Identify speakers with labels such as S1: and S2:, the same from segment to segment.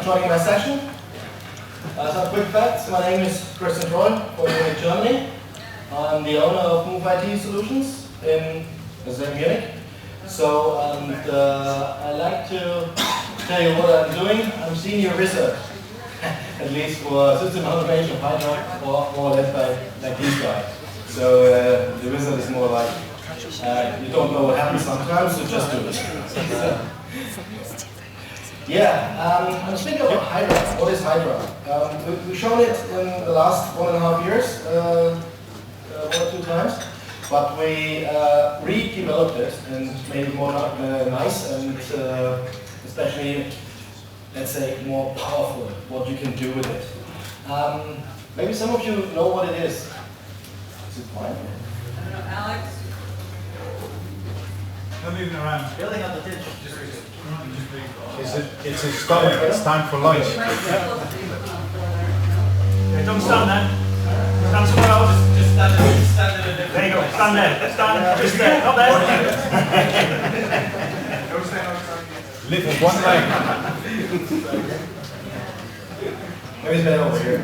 S1: joining my session. Some quick facts. My name is Christian Troll from Munich, Germany. I'm the owner of Move IT Solutions in Munich. So, I like to tell you what I'm doing. I'm senior wizard, at least for system automation of Hydra, or more or less like this guy. So the wizard is more like you don't know what happens sometimes, so just do it. Yeah, I'm thinking about Hydra. What is Hydra? We've shown it in the last 1.5 years, 1 or 2 times, but we redeveloped it and made it more nice and especially, let's say, more powerful, what you can do with it. Maybe some of you know what it is. Is it fine?
S2: Alex?
S3: Not moving around.
S2: Building up the ditch.
S3: It's a stone. It's time for lunch.
S2: Yeah,
S3: Don't stand there. Stand somewhere else.
S2: just stand in a different.
S3: There you go. Stand there. Stand just there. Not there. Live with one leg.
S1: Maybe it's better over here.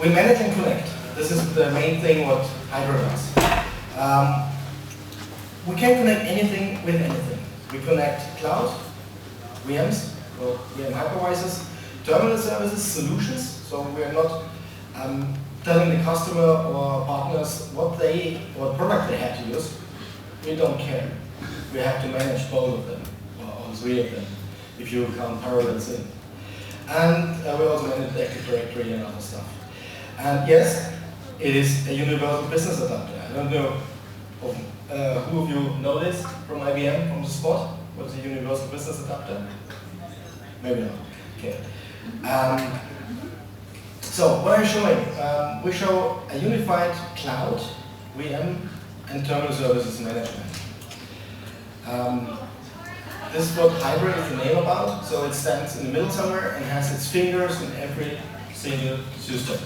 S1: We manage and connect. This is the main thing what Hydra does. We can connect anything with anything. We connect cloud, VMs, or VM hypervisors, terminal services, solutions. So we are not telling the customer or partners what product they have to use. We don't care. We have to manage both of them, or all 3 of them, if you count parallels in. And we also manage the Active Directory and other stuff. And yes, it is a universal business adapter. I don't know who of you know this from IBM, from the spot? What's a universal business adapter? Maybe not. Okay. So what I'm showing, we show a unified cloud, VM, and terminal services management. This is what Hydra is the name about. So it stands in the middle somewhere and has its fingers in every single system.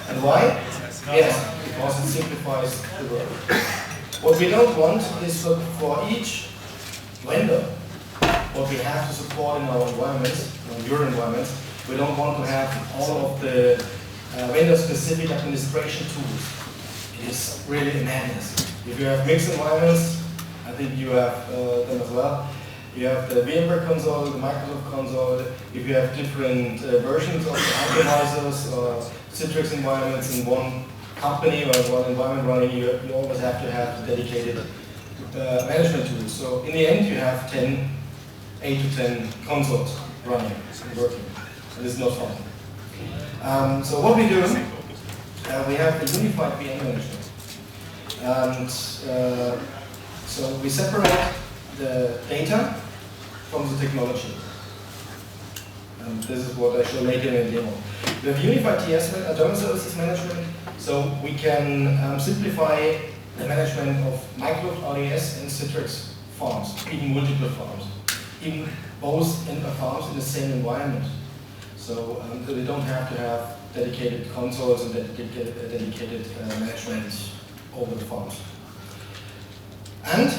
S1: And why? Yes, because it simplifies the work. What we don't want is for each vendor, what we have to support in our environments, in your environments, we don't want to have all of the vendor-specific administration tools. It is really madness. If you have mixed environments, I think you have them as well. You have the VMware console, the Microsoft console. If you have different versions of the hypervisors or Citrix environments in one company or one environment running, you always have to have the dedicated management tools. So in the end, you have 8 to 10 consoles running and working. And this is not fun. So what we do, we have a unified VM management. And so we separate the data from the technology. And this is what I show later in the demo. We have unified TS, terminal services management, so we can simplify the management of Microsoft RDS and Citrix farms, even multiple farms, even both farms in the same environment. So they don't have to have dedicated consoles and dedicated management over the farms. And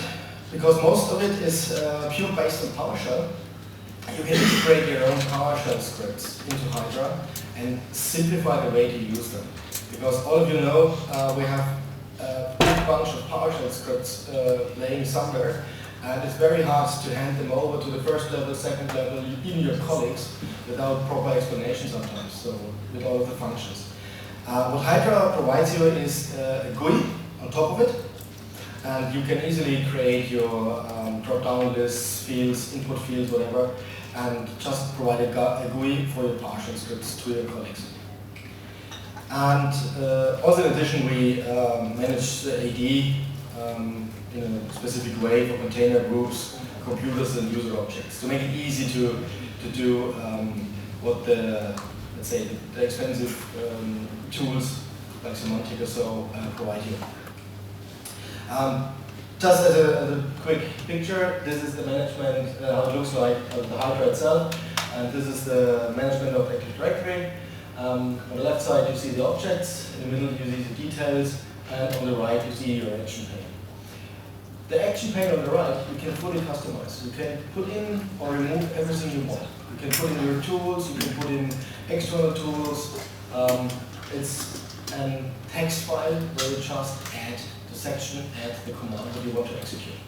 S1: because most of it is pure based on PowerShell, you can integrate your own PowerShell scripts into Hydra and simplify the way to use them. Because all of you know we have a big bunch of PowerShell scripts laying somewhere, and it's very hard to hand them over to the first level, second level, even your colleagues, without proper explanation sometimes, so with all of the functions. What Hydra provides you is a GUI on top of it, and you can easily create your drop-down lists, fields, input fields, whatever, and just provide a GUI for your PowerShell scripts to your colleagues. And also in addition, we manage the AD in a specific way for container groups, computers, and user objects to make it easy to do what let's say, the expensive tools like Semantic or so provide you. Just as a quick picture, this is the management, how it looks like of the Hydra itself, and this is the management of Active Directory. On the left side you see the objects, in the middle you see the details, and on the right you see your action pane. The action pane on the right, you can fully customize. You can put in or remove everything you want. You can put in your tools, you can put in external tools. It's a text file where you just add the section, add the command that you want to execute.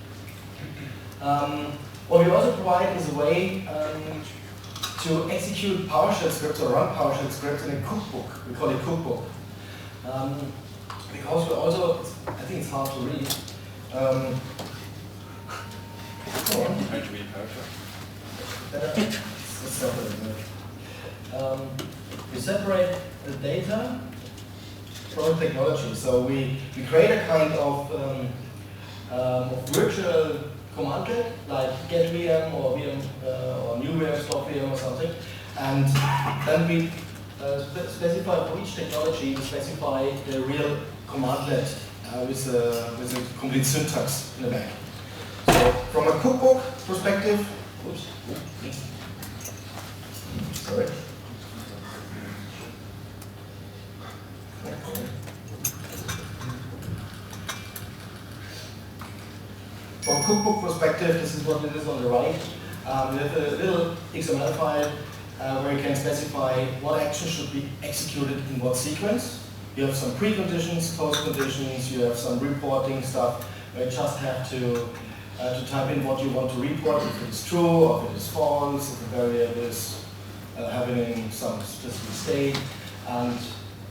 S1: What we also provide is a way to execute PowerShell scripts or run PowerShell scripts in a cookbook. We call it cookbook. Because we also, I think it's hard to read. Go on.
S4: How to read PowerShell?
S1: We separate the data from technology. So we create a kind of virtual command line, like get VM or VM or new VM, stop VM or something, and then we specify for each technology, we specify the real commandlet with a complete syntax in the back. So from a cookbook perspective, oops, sorry. From a cookbook perspective, this is what it is on the right. We have a little XML file where you can specify what action should be executed in what sequence. You have some preconditions, post-conditions, you have some reporting stuff where you just have to type in what you want to report, if it is true or if it is false, if the variable is having some specific state. And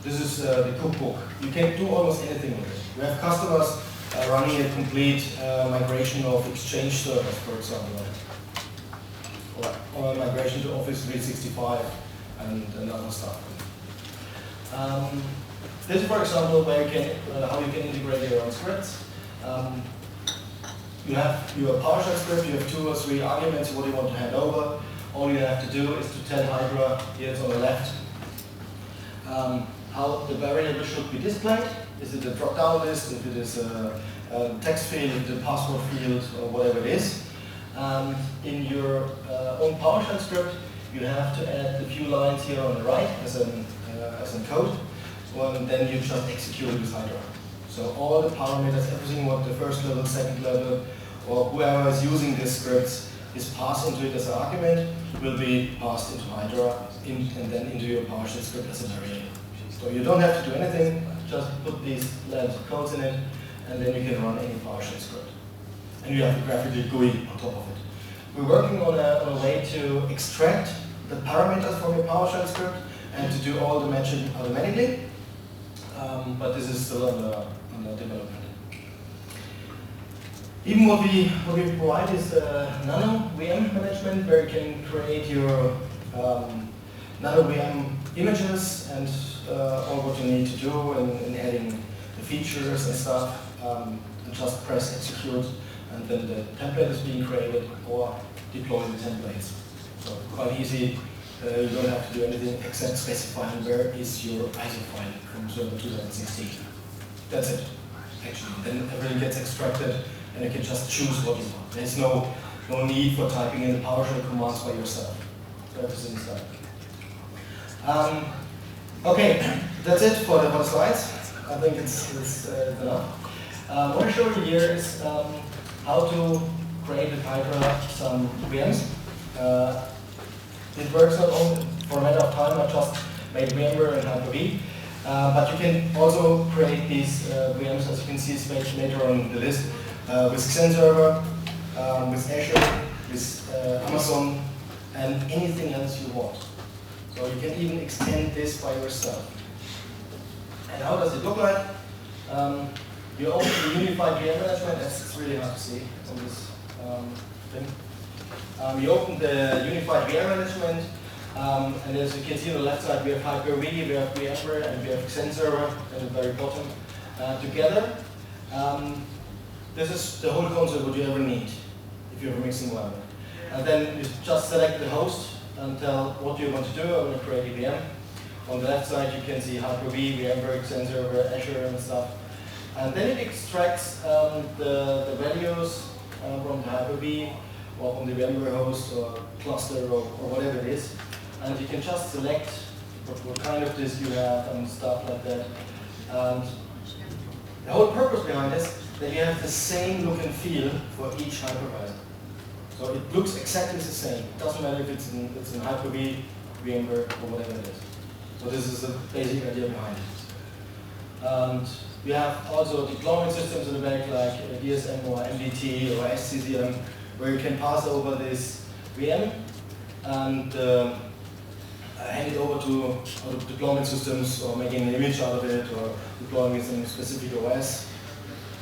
S1: this is the cookbook. You can do almost anything with it. We have customers running a complete migration of Exchange servers, for example, or migration to Office 365 and other stuff. This is, for example, where you can, how you can integrate your own scripts. You have your PowerShell script, you have 2 or 3 arguments what you want to hand over. All you have to do is to tell Hydra, here it's on the left, how the variable should be displayed. Is it a drop-down list, if it is a text field, if it is a password field, or whatever it is. In your own PowerShell script, you have to add a few lines here on the right as a code. Well, and then you just execute it with Hydra. So all the parameters, everything what the first level, second level, or whoever is using these scripts is passed into it as an argument, will be passed into Hydra and then into your PowerShell script as a variable. So you don't have to do anything, just put these lines of codes in it, and then you can run any PowerShell script. And you have a graphical GUI on top of it. We're working on a way to extract the parameters from your PowerShell script and to do all the matching automatically. But this is still under development. Even what we provide is nano VM management, where you can create your nano VM images and all what you need to do in adding the features and stuff, and just press execute, and then the template is being created, or deploy the templates. So quite easy. You don't have to do anything except specifying where is your ISO file from server 2016. That's it, actually. Then everything gets extracted and you can just choose what you want. There's no need for typing in the PowerShell commands by yourself. So everything is done. Okay, that's it for the slides. I think it's enough. I want to show you here is how to create with Hydra some VMs. It works not only for a matter of time, I just made VMware and Hyper-V, but you can also create these VMs, as you can see later on the list, with Xen Server, with Azure, with Amazon, and anything else you want. So you can even extend this by yourself. And how does it look like? You open the unified VM management, it's really hard to see on this thing. You open the unified VM management, and as you can see on the left side, we have Hyper-V, we have VMware, and we have Xen Server at the very bottom together. This is the whole console what you ever need if you have a mixed environment. And then you just select the host and tell what you want to do. I want to create a VM. On the left side, you can see Hyper-V, VMware, Xen Server, Azure, and stuff. And then it extracts the values from the Hyper-V, or from the VMware host, or cluster, or whatever it is. And you can just select what kind of disk you have and stuff like that. And the whole purpose behind this that you have the same look and feel for each hypervisor. So it looks exactly the same. It doesn't matter if it's in Hyper-V, VMware, or whatever it is. So this is the basic idea behind it. And we have also deployment systems in the back, like DSM or MDT or SCCM, where you can pass over this VM and hand it over to other deployment systems, or making an image out of it, or deploying it in a specific OS.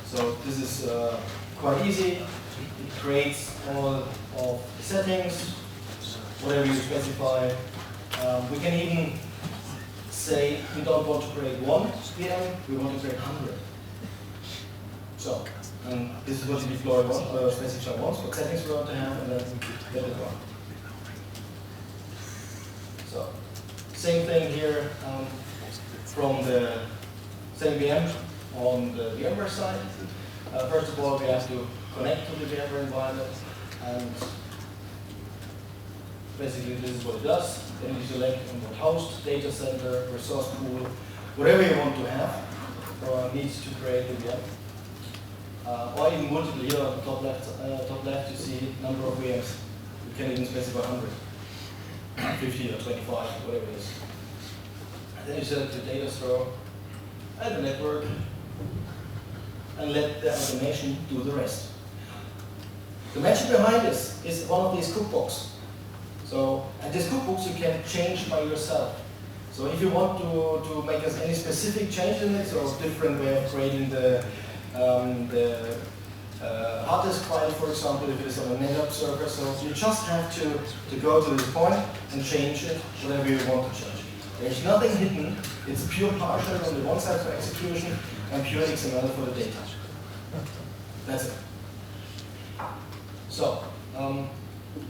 S1: So this is quite easy. It creates all of the settings, whatever you specify. We can even say we don't want to create one VM, we want to create 100. So, and this is what you deploy once, specify once, what settings we want to have, and then let it run. So, same thing here from the same VM on the VMware side. First of all, we have to connect to the VMware environment, and basically this is what it does. Then you select on what host, data center, resource pool, whatever you want to have or needs to create the VM. Or even multiple. Here on the top left you see number of VMs. You can even specify 100, 50 or 25, whatever it is. And then you select the data store and the network, and let the automation do the rest. The magic behind this is one of these cookbooks. So, and these cookbooks you can change by yourself. So if you want to make us any specific change in it, or different way of creating the hard disk file, for example, if it is on a NetApp server, so you just have to go to this point and change it, whatever you want to change. There's nothing hidden. It's pure PowerShell on the one side for execution and pure XML for the data. That's it. So, I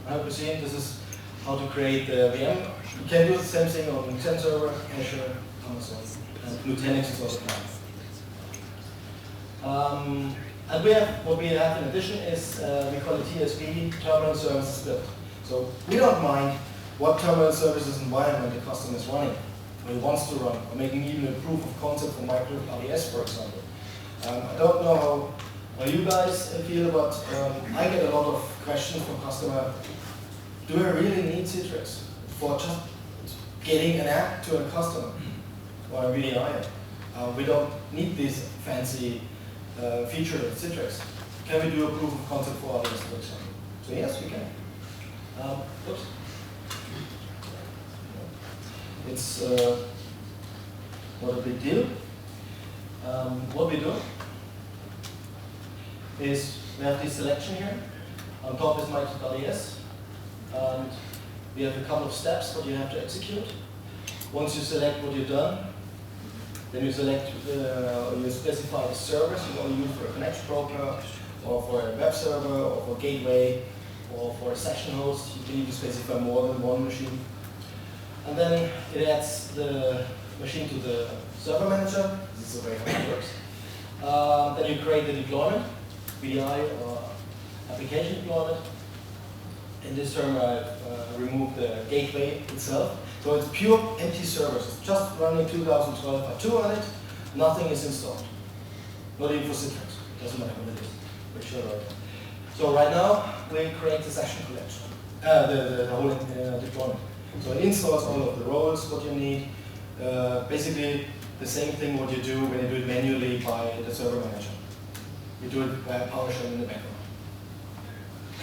S1: hope you've seen this is how to create the VM. You can do the same thing on Xen server, Azure, Amazon, and Nutanix is also fine. And what we have in addition is, we call it TSP, Terminal Services Built. So we don't mind what terminal services environment the customer is running, or he wants to run, or making even a proof of concept for Microsoft RDS, for example. I don't know how you guys feel, but I get a lot of questions from customer. Do I really need Citrix for just getting an app to a customer or a VDI? We don't need this fancy feature of Citrix. Can we do a proof of concept for RDS, for example? So yes, we can. Oops. It's not a big deal. What we do is we have this selection here. On top is Microsoft RDS. And we have a couple of steps that you have to execute. Once you select what you've done, then you select, you specify the service you want to use for a connection broker, or for a web server, or for a gateway, or for a session host. You can even specify more than one machine. And then it adds the machine to the server manager. This is the way how it works. Then you create the deployment, VDI or application deployment. In this term, I've removed the gateway itself. So it's pure empty service. It's just running 2012.2 on it. Nothing is installed. Not even for Citrix. Doesn't matter what it is. We're sure right. So right now, we create the session collection, the whole deployment. So it installs all of the roles, what you need. Basically, the same thing what you do when you do it manually by the server manager. You do it by PowerShell in the background.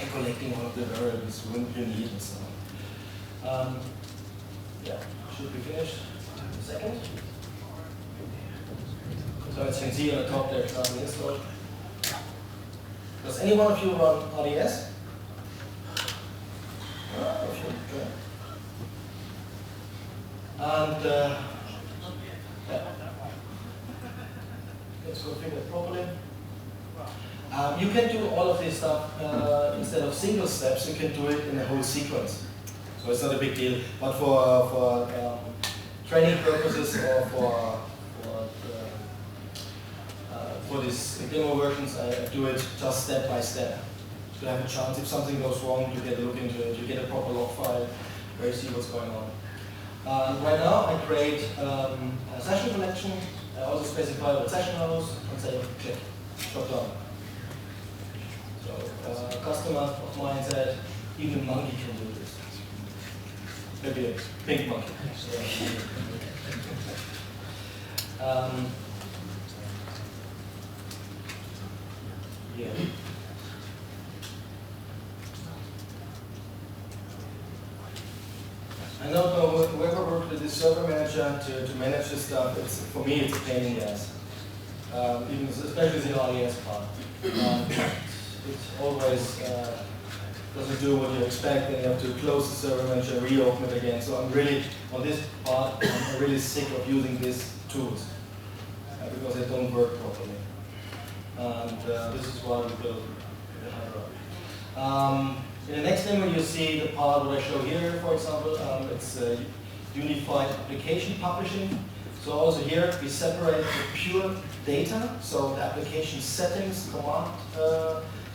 S1: And collecting all of the variables when you need and so on. Yeah, should be finished in a second. So as you can see on the top there's nothing installed. Does any one of you run RDS? Okay. And yeah. Let's configure it properly. You can do all of this stuff instead of single steps. You can do it in a whole sequence. So it's not a big deal. But for training purposes or for these demo versions, I do it just step by step. To have a chance, if something goes wrong, you get a look into it. You get a proper log file where you see what's going on. Right now, I create a session collection. I also specify what session host and say click. Job done. So a customer of mine said, even a monkey can do this. Maybe a pink monkey. Yeah. I don't know whoever worked with this server manager to manage this stuff. For me, it's a pain in the ass. Even especially the RDS part. It always doesn't do what you expect, and you have to close the server manager, reopen it again. So I'm really, on this part, I'm really sick of using these tools because they don't work properly. And this is why we built the Hydra. In the next demo, you see the part that I show here, for example. It's unified application publishing. So also here, we separate the pure data, so the application settings, command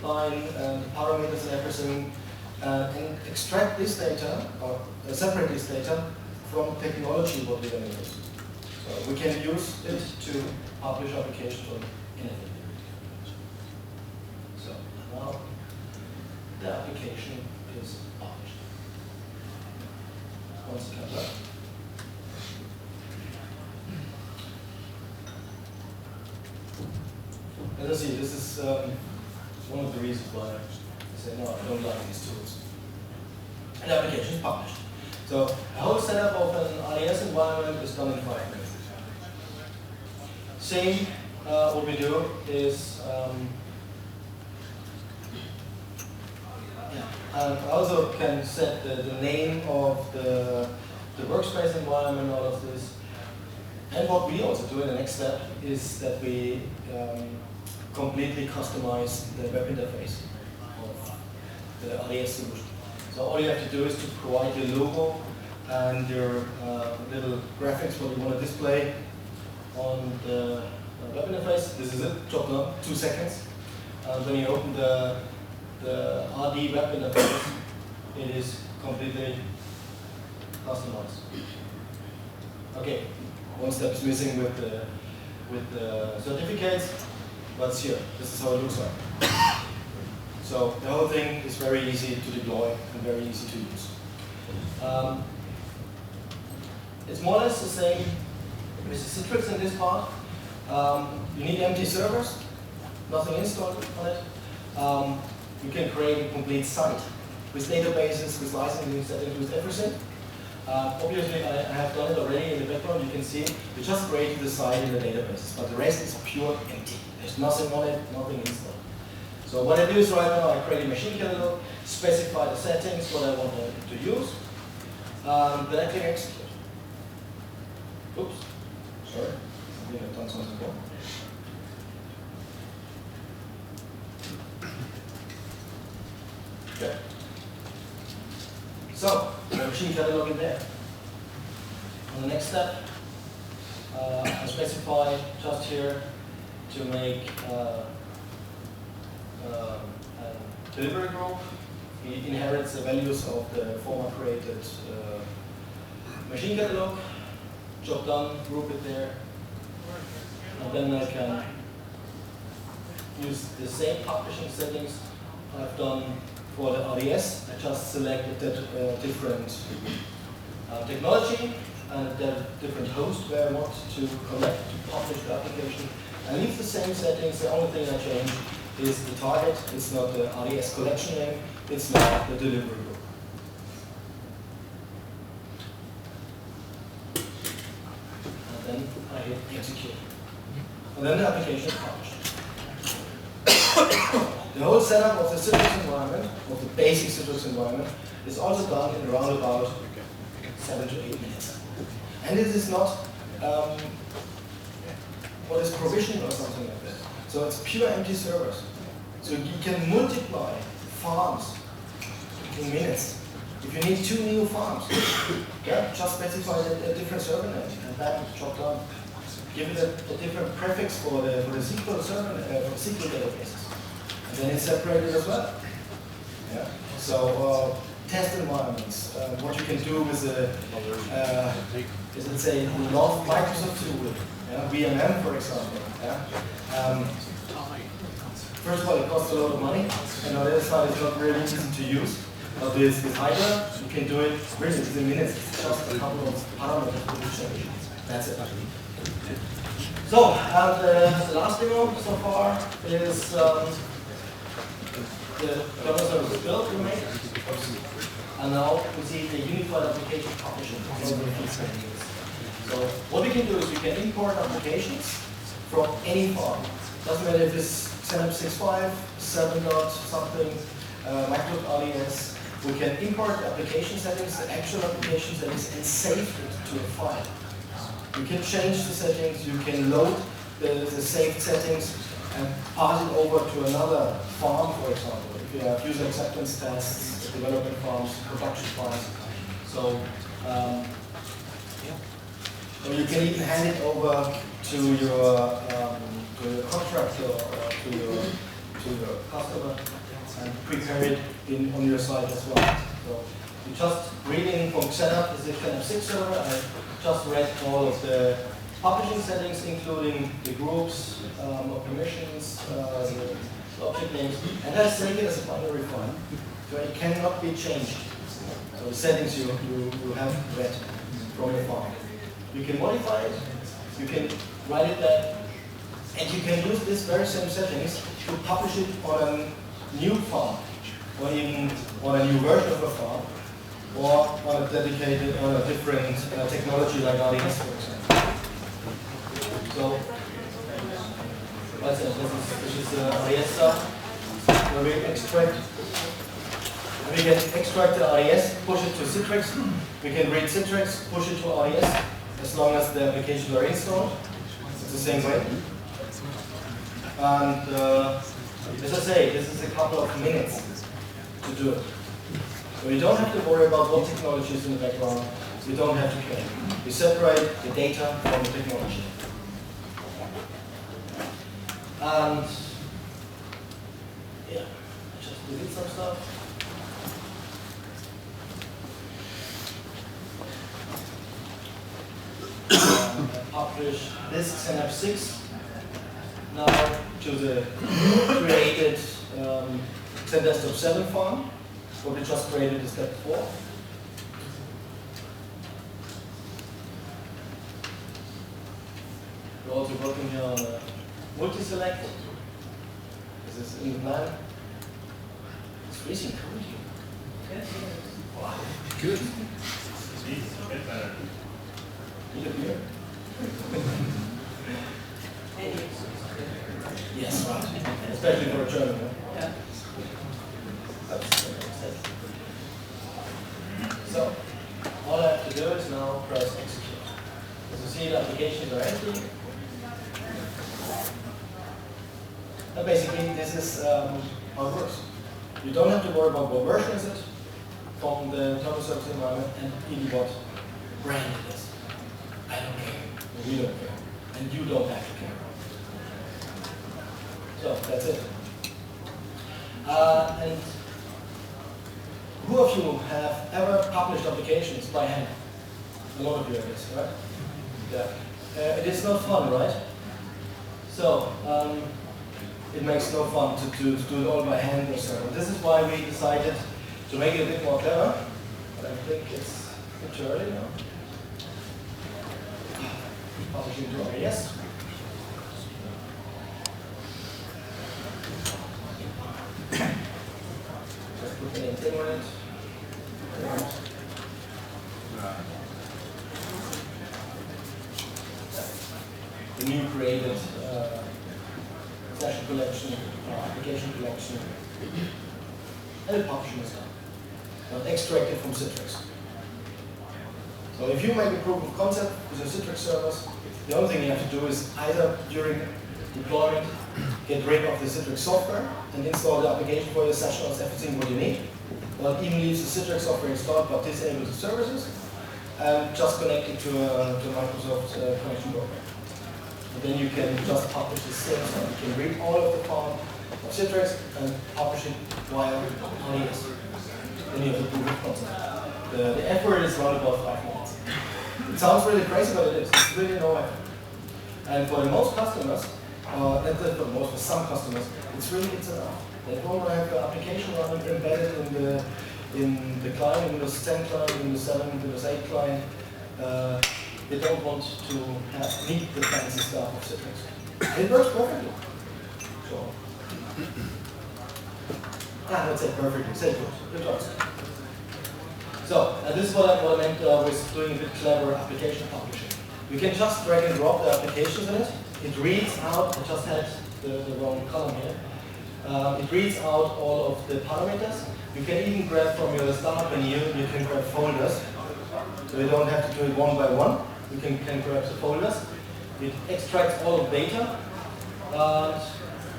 S1: line, parameters and everything, and extract this data, or separate this data from technology what we're going to use. So we can use it to publish applications on anything. So now the application is published. Once it comes up. As I see, this is one of the reasons why I say, no, I don't like these tools. And the application is published. So the whole setup of an RDS environment is done in 5 minutes. Same, what we do is, I also can set the name of the workspace environment, all of this. And what we also do in the next step is that we completely customize the web interface of the RDS solution. So all you have to do is to provide your logo and your little graphics what you want to display on the web interface. This is it, job done, 2 seconds. And when you open the RD web interface, it is completely customized. Okay, one step is missing with the certificates, but it's here. This is how it looks like. So the whole thing is very easy to deploy and very easy to use. It's more or less the same with Citrix in this part. You need empty servers, nothing installed on it. You can create a complete site with databases, with licensing settings, with everything. Obviously, I have done it already in the background. You can see we just created the site in the databases, but the rest is pure empty. There's nothing on it, nothing installed. So what I do is right now I create a machine catalog, specify the settings, what I want to use, then I click execute. Oops, sorry, I think I've done something wrong. Okay. So, the machine catalog in there. On the next step, I specify just here to make a delivery group. It inherits the values of the former created machine catalog. Job done, group it there. And then I can use the same publishing settings I've done for the RDS. I just selected that different technology and that different host where I want to connect to publish the application. I leave the same settings. The only thing I change is the target. It's not the RDS collection name. It's not the delivery group. And then I hit execute. And then the application is published. The whole setup of the Citrix environment, of the basic Citrix environment, is also done in around about 7 to 8 minutes. And this is not what is provisioned or something like that. So it's pure empty servers. So you can multiply farms in minutes. If you need 2 new farms, yeah, just specify a different server name and bam, job done. Give it a different prefix for the SQL server, for SQL databases. And then it's separated as well. Yeah. So test environments, what you can do with is let's say love Microsoft tool, yeah? VMM for example. Yeah? First of all, it costs a lot of money, and on the other side, it's not really easy to use. But with Hydra, you can do it really within minutes. It's just a couple of parameters that you change. That's it. So, and the last demo so far is the Java service build we made. And now we see the unified application publishing. So what we can do is we can import applications from any farm. Doesn't matter if it's Synapse 6.5, 7 dot something, Microsoft RDS. We can import application settings, the actual application settings, and save it to a file. You can change the settings, you can load the saved settings and pass it over to another farm, for example. If you have user acceptance tests, development farms, production farms. So, or you can even hand it over to your contractor or to your customer and prepare it on your side as well. So you just reading from setup is a Synapse 6 server. I just read all of the publishing settings, including the groups, or permissions, the object names, and I save it as a binary file. So it cannot be changed. So the settings you have read from your file. You can modify it, you can write it back, and you can use this very same settings to publish it on a new farm, or even on a new version of a farm, or on a dedicated, on a different technology like RDS, for example. So, that's it. This is RDS stuff, where we extract. And we can extract the RDS, push it to Citrix. We can read Citrix, push it to RDS, as long as the applications are installed. It's the same way. And as I say, this is a couple of minutes to do it. So you don't have to worry about what technology is in the background. You don't have to care. You separate the data from the technology. And yeah, just delete some stuff. Publish this Synapse 6 now to the created Desktop 7 farm, what we just created is step 4. We're also working here on a multi-select. This is in the plan. It's freezing cold here. Wow. Good. Need a beer? Yes, right. Especially for a German. Yeah. So, all I have to do is now press execute. As you see, the applications are empty. And basically, this is how it works. You don't have to worry about what version is it from the total service environment and even what brand it is. I don't care. We don't care. And you don't have to care. So that's it. And who of you have ever published applications by hand? A lot of you, I guess, right? Yeah. It is not fun, right? So it makes no fun to do it all by hand or so. And this is why we decided to make it a bit more clever. But I think it's a bit too early now. Publishing to RDS. Just put the name thing on it. The new created session collection, application collection, and the publishing is done. Now extracted from Citrix. So if you make a proof of concept with your Citrix servers, the only thing you have to do is either during deployment get rid of the Citrix software and install the application for your session as everything what you need, or even leave the Citrix software installed but disable the services, and just connect it to Microsoft connection program. And then you can just publish the same stuff. You can read all of the file of Citrix and publish it via RDS. Then you have the proof of concept. The effort is around about 5 minutes. It sounds really crazy, but it is. It's really no effort. And for the most customers, That's for most, for some customers, it's enough. They don't want to have the application running embedded in the client, Windows 10 client, Windows 7, Windows 8 client. They don't want to need the fancy stuff of Citrix. And it works perfectly. So, let's say perfectly, say good job. So, and this is what I meant with doing a bit clever application publishing. You can just drag and drop the applications in it. It reads out, I just had the wrong column here. It reads out all of the parameters. You can even grab from your start menu, you can grab folders. So you don't have to do it one by one. You can grab the folders. It extracts all of data. And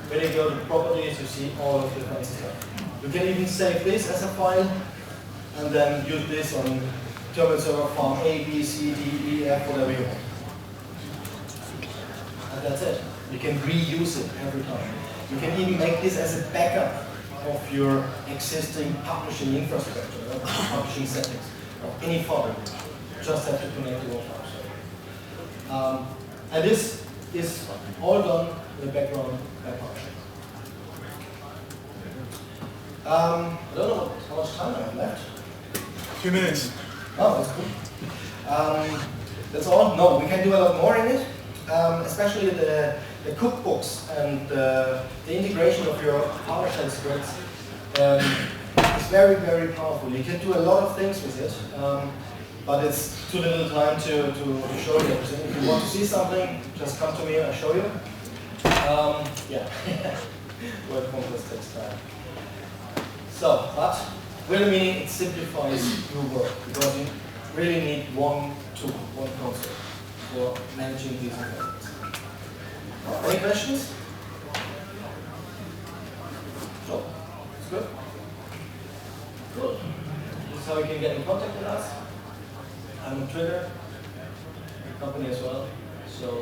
S1: when you go to properties, you see all of the fancy stuff. You can even save this as a file and then use this on terminal server farm A, B, C, D, E, F, whatever you want. And that's it. You can reuse it every time. You can even make this as a backup of your existing publishing infrastructure, publishing settings, of any file. You just have to connect to your PowerShell. And this is all done in the background by PowerShell. I don't know how much time I have left.
S3: 2 minutes.
S1: Oh, that's cool. That's all? No, we can do a lot more in it. Especially the cookbooks and the integration of your PowerShell scripts is very, very powerful. You can do a lot of things with it, but it's too little time to show you everything. If you want to see something, just come to me and I'll show you. Yeah, word compress takes time. So, but really meaning it simplifies your work because you really need one tool, one console for managing these environments. Any questions? So, it's good. Good. This is how you can get in contact with us. I'm on Twitter, the company as well. So